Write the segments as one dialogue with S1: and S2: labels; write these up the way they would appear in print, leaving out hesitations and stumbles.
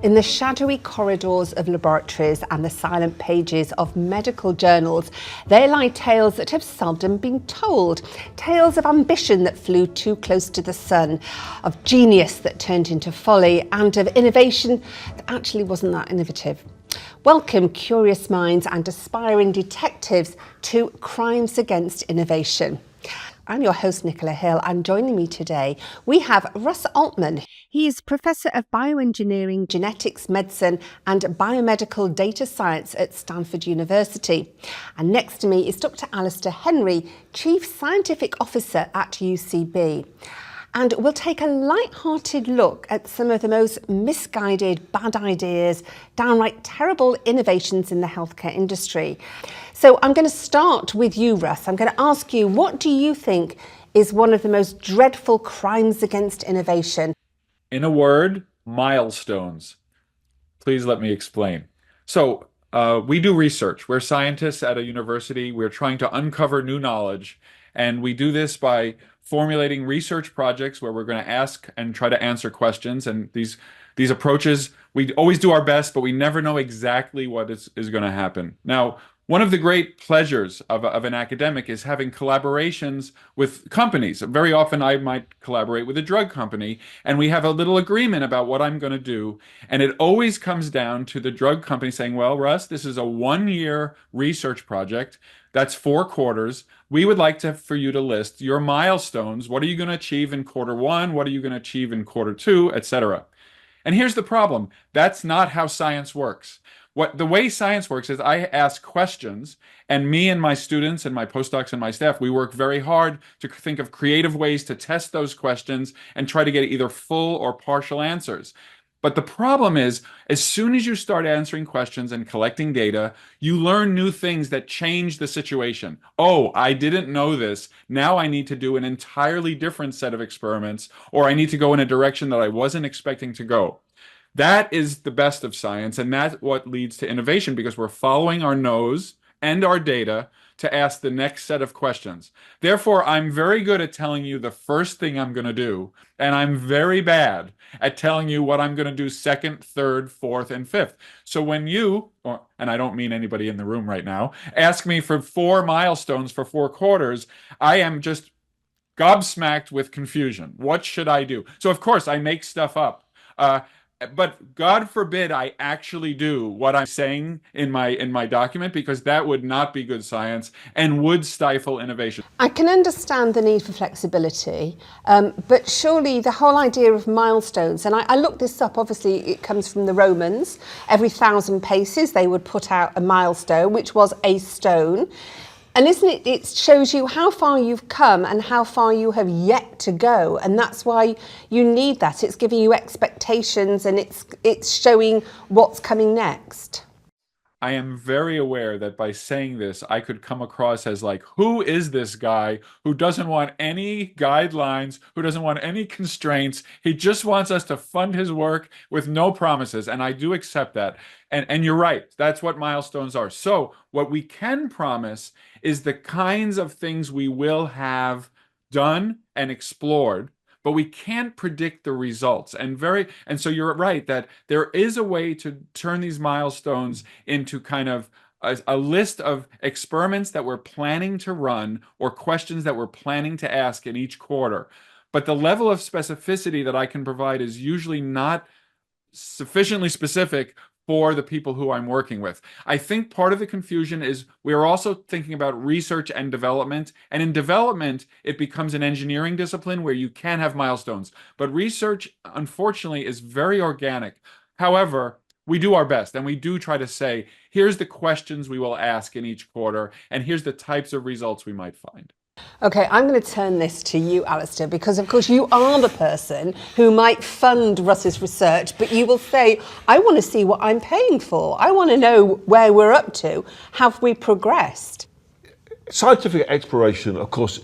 S1: In the shadowy corridors of laboratories and the silent pages of medical journals, there lie tales that have seldom been told. Tales of ambition that flew too close to the sun, of genius that turned into folly, and of innovation that actually wasn't that innovative. Welcome, curious minds and aspiring detectives, to Crimes Against Innovation. I'm your host, Nicola Hill, and joining me today, we have Russ Altman. He is Professor of Bioengineering, Genetics, Medicine and Biomedical Data Science at Stanford University. And next to me is Dr. Alistair Henry, Chief Scientific Officer at UCB. And we'll take a light-hearted look at some of the most misguided, bad ideas, downright terrible innovations in the healthcare industry. So I'm going to start with you, Russ. I'm going to ask you, what do you think is one of the most dreadful crimes against innovation?
S2: In a word, milestones. Please let me explain. So we do research. We're scientists at a university. We're trying to uncover new knowledge. And we do this by formulating research projects where we're going to ask and try to answer questions. And these approaches, we always do our best, but we never know exactly what is going to happen. Now, one of the great pleasures of an academic is having collaborations with companies. Very often I might collaborate with a drug company, and we have a little agreement about what I'm going to do. And it always comes down to the drug company saying, well, Russ, this is a 1-year research project. That's 4 quarters. We would like for you to list your milestones. What are you going to achieve in quarter 1? What are you going to achieve in quarter 2, etc. And here's the problem. That's not how science works. The way science works is I ask questions, and me and my students and my postdocs and my staff, we work very hard to think of creative ways to test those questions and try to get either full or partial answers. But the problem is, as soon as you start answering questions and collecting data, you learn new things that change the situation. Oh, I didn't know this. Now I need to do an entirely different set of experiments, or I need to go in a direction that I wasn't expecting to go. That is the best of science, and that's what leads to innovation, because we're following our nose and our data to ask the next set of questions. Therefore, I'm very good at telling you the first thing I'm going to do, and I'm very bad at telling you what I'm going to do second, third, fourth, and fifth. So when you, and I don't mean anybody in the room right now, ask me for 4 milestones for 4 quarters, I am just gobsmacked with confusion. What should I do? So of course, I make stuff up. But God forbid I actually do what I'm saying in my document, because that would not be good science and would stifle innovation.
S1: I can understand the need for flexibility, but surely the whole idea of milestones, and I looked this up, obviously it comes from the Romans. Every 1,000 paces they would put out a milestone, which was a stone. And isn't it, it shows you how far you've come and how far you have yet to go. And that's why you need that. It's giving you expectations, and it's showing what's coming next.
S2: I am very aware that by saying this, I could come across as like, who is this guy who doesn't want any guidelines, who doesn't want any constraints? He just wants us to fund his work with no promises. And I do accept that. And you're right. That's what milestones are. So what we can promise is the kinds of things we will have done and explored, but we can't predict the results. And so you're right that there is a way to turn these milestones into kind of a list of experiments that we're planning to run or questions that we're planning to ask in each quarter. But the level of specificity that I can provide is usually not sufficiently specific for the people who I'm working with. I think part of the confusion is we're also thinking about research and development. And in development, it becomes an engineering discipline where you can have milestones. But research, unfortunately, is very organic. However, we do our best, and we do try to say, here's the questions we will ask in each quarter, and here's the types of results we might find.
S1: Okay, I'm going to turn this to you, Alistair, because of course you are the person who might fund Russ's research, but you will say, I want to see what I'm paying for. I want to know where we're up to. Have we progressed?
S3: Scientific exploration, of course,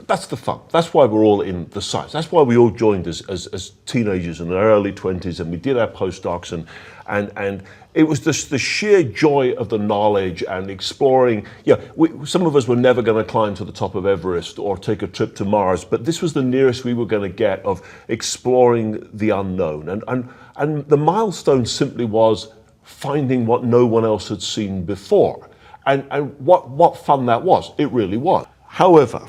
S3: that's the fun. That's why we're all in the science. That's why we all joined as teenagers in our early 20s, and we did our postdocs, and it was just the sheer joy of the knowledge and exploring. Some of us were never going to climb to the top of Everest or take a trip to Mars, but this was the nearest we were going to get of exploring the unknown. And the milestone simply was finding what no one else had seen before. And what fun that was. It really was. However,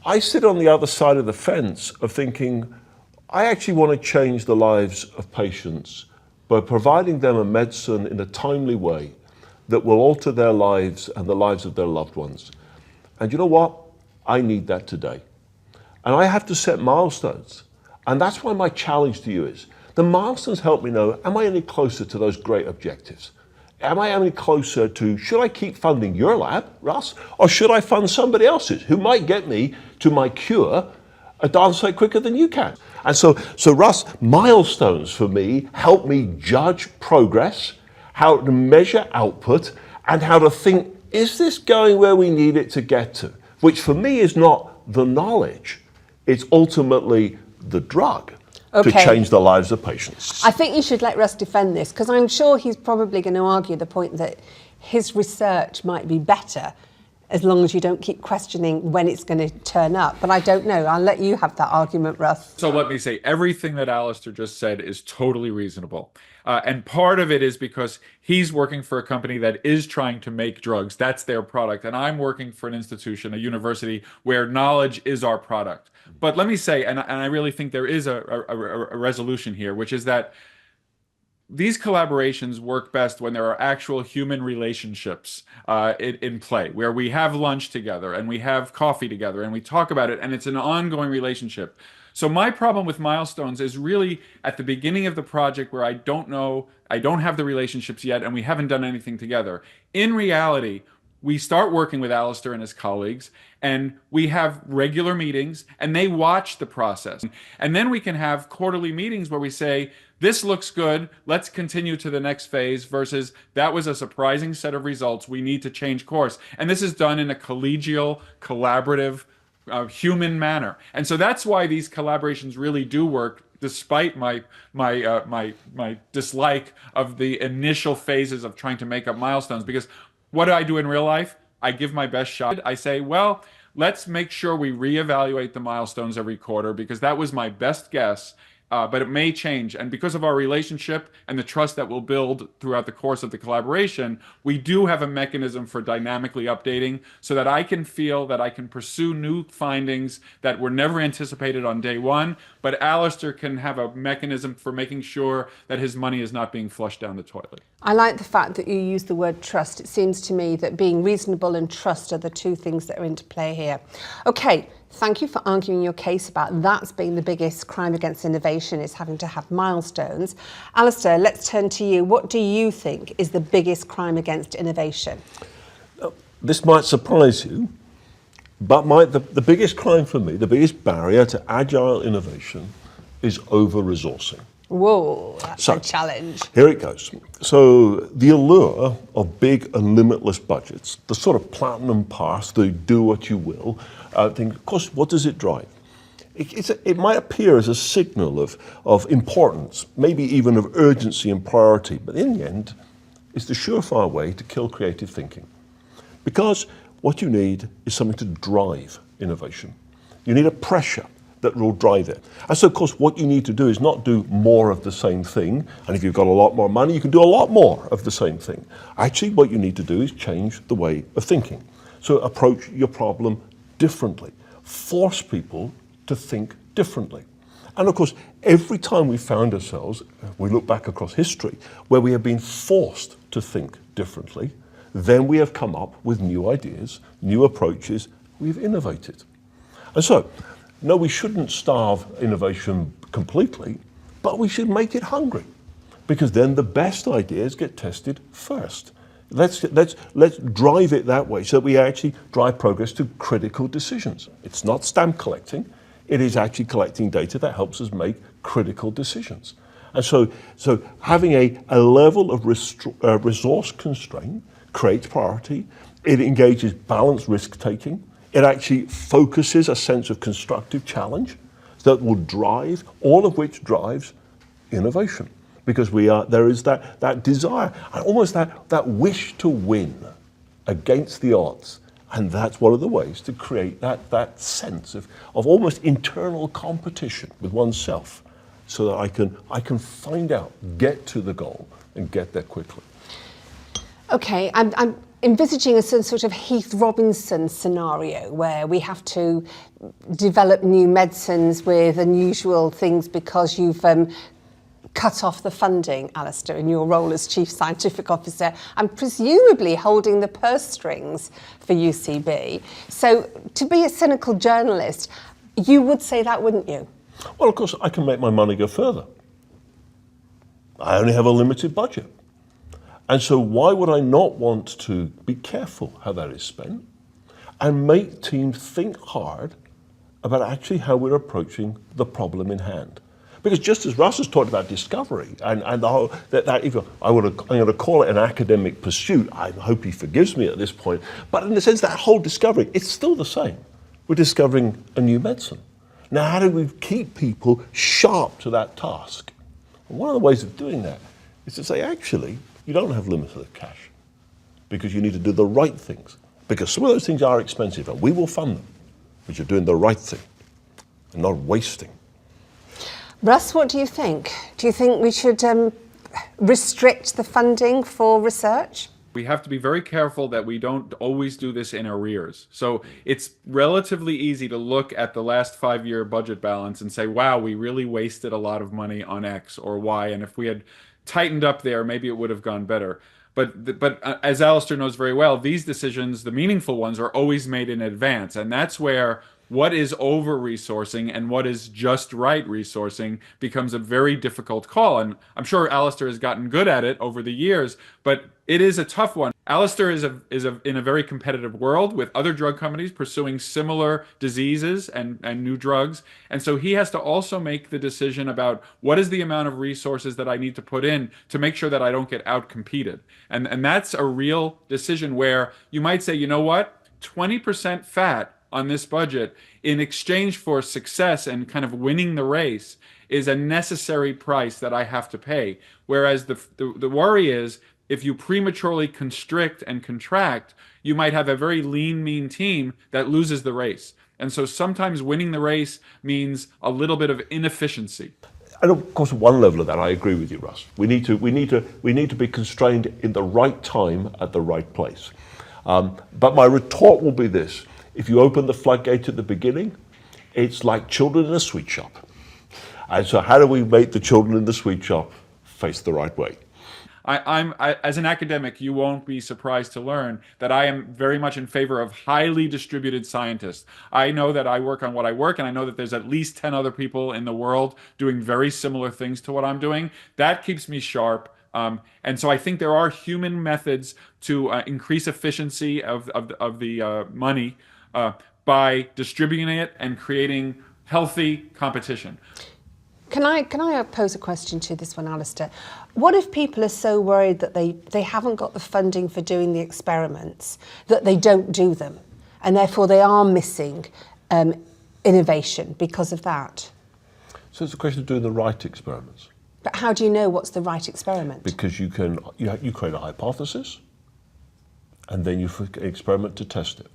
S3: I sit on the other side of the fence of thinking, I actually want to change the lives of patients by providing them a medicine in a timely way that will alter their lives and the lives of their loved ones. And you know what? I need that today. And I have to set milestones. And that's why my challenge to you is, the milestones help me know, am I any closer to those great objectives? Am I any closer to, should I keep funding your lab, Russ, or should I fund somebody else's who might get me to my cure a darn sight quicker than you can? And so Russ, milestones for me help me judge progress, how to measure output, and how to think, is this going where we need it to get to? Which for me is not the knowledge, it's ultimately the drug. To change the lives of patients.
S1: I think you should let Russ defend this, because I'm sure he's probably going to argue the point that his research might be better as long as you don't keep questioning when it's going to turn up. But I don't know. I'll let you have that argument, Russ.
S2: So let me say, everything that Alistair just said is totally reasonable. And part of it is because he's working for a company that is trying to make drugs. That's their product. And I'm working for an institution, a university, where knowledge is our product. But let me say, and I really think there is a resolution here, which is that these collaborations work best when there are actual human relationships in play, where we have lunch together and we have coffee together and we talk about it, and it's an ongoing relationship. So my problem with milestones is really at the beginning of the project, where I don't have the relationships yet and we haven't done anything together. In reality, we start working with Alistair and his colleagues, and we have regular meetings, and they watch the process. And then we can have quarterly meetings where we say, this looks good, let's continue to the next phase, versus that was a surprising set of results, we need to change course. And this is done in a collegial, collaborative, human manner. And so that's why these collaborations really do work, despite my dislike of the initial phases of trying to make up milestones. Because what do I do in real life? I give my best shot. I say, well, let's make sure we reevaluate the milestones every quarter, because that was my best guess. But it may change. And because of our relationship and the trust that we'll build throughout the course of the collaboration, we do have a mechanism for dynamically updating, so that I can feel that I can pursue new findings that were never anticipated on day one, but Alistair can have a mechanism for making sure that his money is not being flushed down the toilet.
S1: I like the fact that you use the word trust. It seems to me that being reasonable and trust are the two things that are into play here. Okay. Thank you for arguing your case about that's being the biggest crime against innovation, is having to have milestones. Alistair, let's turn to you. What do you think is the biggest crime against innovation?
S3: This might surprise you, but the biggest crime for me, the biggest barrier to agile innovation, is over-resourcing.
S1: Whoa, that's a challenge.
S3: Here it goes. So the allure of big and limitless budgets, the sort of platinum pass, the do what you will thing, of course, what does it drive? It might appear as a signal of importance, maybe even of urgency and priority, but in the end, it's the surefire way to kill creative thinking. Because what you need is something to drive innovation. You need a pressure that will drive it. And so, of course, what you need to do is not do more of the same thing. And if you've got a lot more money, you can do a lot more of the same thing. Actually, what you need to do is change the way of thinking. So approach your problem differently. Force people to think differently. And of course, every time we found ourselves, we look back across history, where we have been forced to think differently, then we have come up with new ideas, new approaches, we've innovated. And so, no, we shouldn't starve innovation completely, but we should make it hungry, because then the best ideas get tested first. Let's drive it that way, so that we actually drive progress to critical decisions. It's not stamp collecting, it is actually collecting data that helps us make critical decisions. And so having a level of resource constraint creates priority, It engages balanced risk-taking. It actually focuses a sense of constructive challenge that will drive, all of which drives innovation. Because there is that desire, and almost that wish to win against the odds. And that's one of the ways to create that sense of almost internal competition with oneself, so that I can find out, get to the goal, and get there quickly.
S1: Okay, I'm envisaging a sort of Heath Robinson scenario where we have to develop new medicines with unusual things because you've cut off the funding, Alistair, in your role as Chief Scientific Officer, and presumably holding the purse strings for UCB. So to be a cynical journalist, you would say that, wouldn't you?
S3: Well, of course, I can make my money go further. I only have a limited budget. And so why would I not want to be careful how that is spent and make teams think hard about actually how we're approaching the problem in hand? Because just as Russ has talked about discovery and the whole, I'm going to call it an academic pursuit. I hope he forgives me at this point. But in a sense, that whole discovery, it's still the same. We're discovering a new medicine. Now, how do we keep people sharp to that task? And one of the ways of doing that is to say, actually, you don't have limited cash because you need to do the right things. Because some of those things are expensive and we will fund them, but you're doing the right thing and not wasting.
S1: Russ, what do you think? Do you think we should restrict the funding for research?
S2: We have to be very careful that we don't always do this in arrears. So it's relatively easy to look at the last 5-year budget balance and say, wow, we really wasted a lot of money on X or Y. And if we had tightened up there, maybe it would have gone better. But as Alistair knows very well, these decisions, the meaningful ones, are always made in advance. And that's where what is over-resourcing and what is just right resourcing becomes a very difficult call. And I'm sure Alistair has gotten good at it over the years, but it is a tough one. Alistair is in a very competitive world with other drug companies pursuing similar diseases and new drugs. And so he has to also make the decision about what is the amount of resources that I need to put in to make sure that I don't get out-competed. And that's a real decision where you might say, you know what, 20% fat on this budget in exchange for success and kind of winning the race is a necessary price that I have to pay. Whereas the worry is if you prematurely constrict and contract, you might have a very lean, mean team that loses the race. And so sometimes winning the race means a little bit of inefficiency.
S3: And of course, at one level of that, I agree with you, Russ. We need to be constrained in the right time at the right place. But my retort will be this. If you open the floodgate at the beginning, it's like children in a sweet shop. And so how do we make the children in the sweet shop face the right way?
S2: As an academic, you won't be surprised to learn that I am very much in favor of highly distributed scientists. I know that I work on what I work, and I know that there's at least 10 other people in the world doing very similar things to what I'm doing. That keeps me sharp. And so I think there are human methods to increase efficiency of the money by distributing it and creating healthy competition.
S1: Can I pose a question to this one, Alistair? What if people are so worried that they haven't got the funding for doing the experiments, that they don't do them, and therefore they are missing innovation because of that?
S3: So it's a question of doing the right experiments.
S1: But how do you know what's the right experiment?
S3: Because you create a hypothesis, and then you experiment to test it.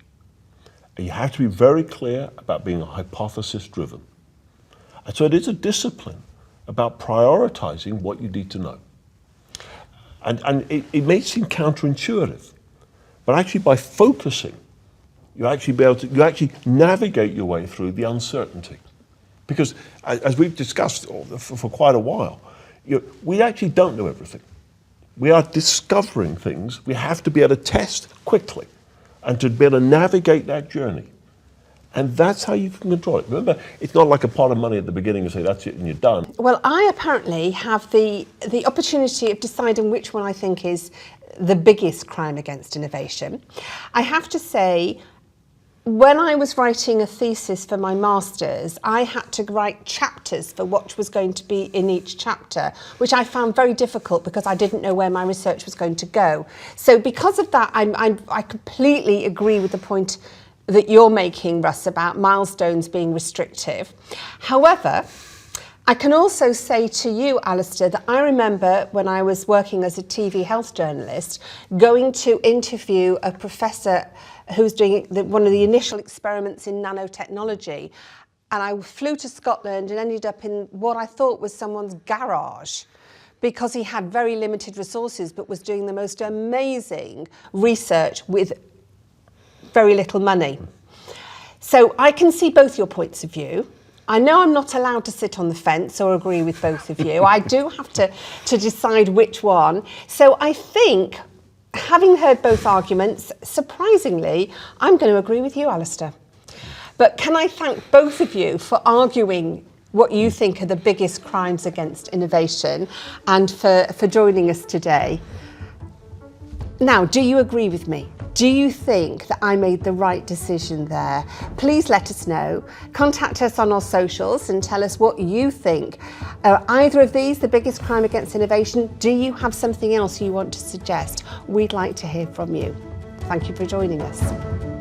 S3: And you have to be very clear about being hypothesis-driven. And so it is a discipline about prioritizing what you need to know. And it may seem counterintuitive, but actually by focusing, you actually navigate your way through the uncertainty. Because as we've discussed for quite a while, we actually don't know everything. We are discovering things. We have to be able to test quickly and to be able to navigate that journey. And that's how you can control it. Remember, it's not like a pot of money at the beginning and say, that's it and you're done.
S1: Well, I apparently have the opportunity of deciding which one I think is the biggest crime against innovation. I have to say, when I was writing a thesis for my master's, I had to write chapters for what was going to be in each chapter, which I found very difficult because I didn't know where my research was going to go. So because of that, I completely agree with the point that you're making, Russ, about milestones being restrictive. However, I can also say to you, Alistair, that I remember when I was working as a TV health journalist, going to interview a professor who's doing one of the initial experiments in nanotechnology. And I flew to Scotland and ended up in what I thought was someone's garage because he had very limited resources but was doing the most amazing research with very little money. So I can see both your points of view. I know I'm not allowed to sit on the fence or agree with both of you. I do have to decide which one. So I think, having heard both arguments, surprisingly, I'm going to agree with you, Alistair. But can I thank both of you for arguing what you think are the biggest crimes against innovation and for joining us today. Now, do you agree with me? Do you think that I made the right decision there? Please let us know. Contact us on our socials and tell us what you think. Are either of these the biggest crime against innovation? Do you have something else you want to suggest? We'd like to hear from you. Thank you for joining us.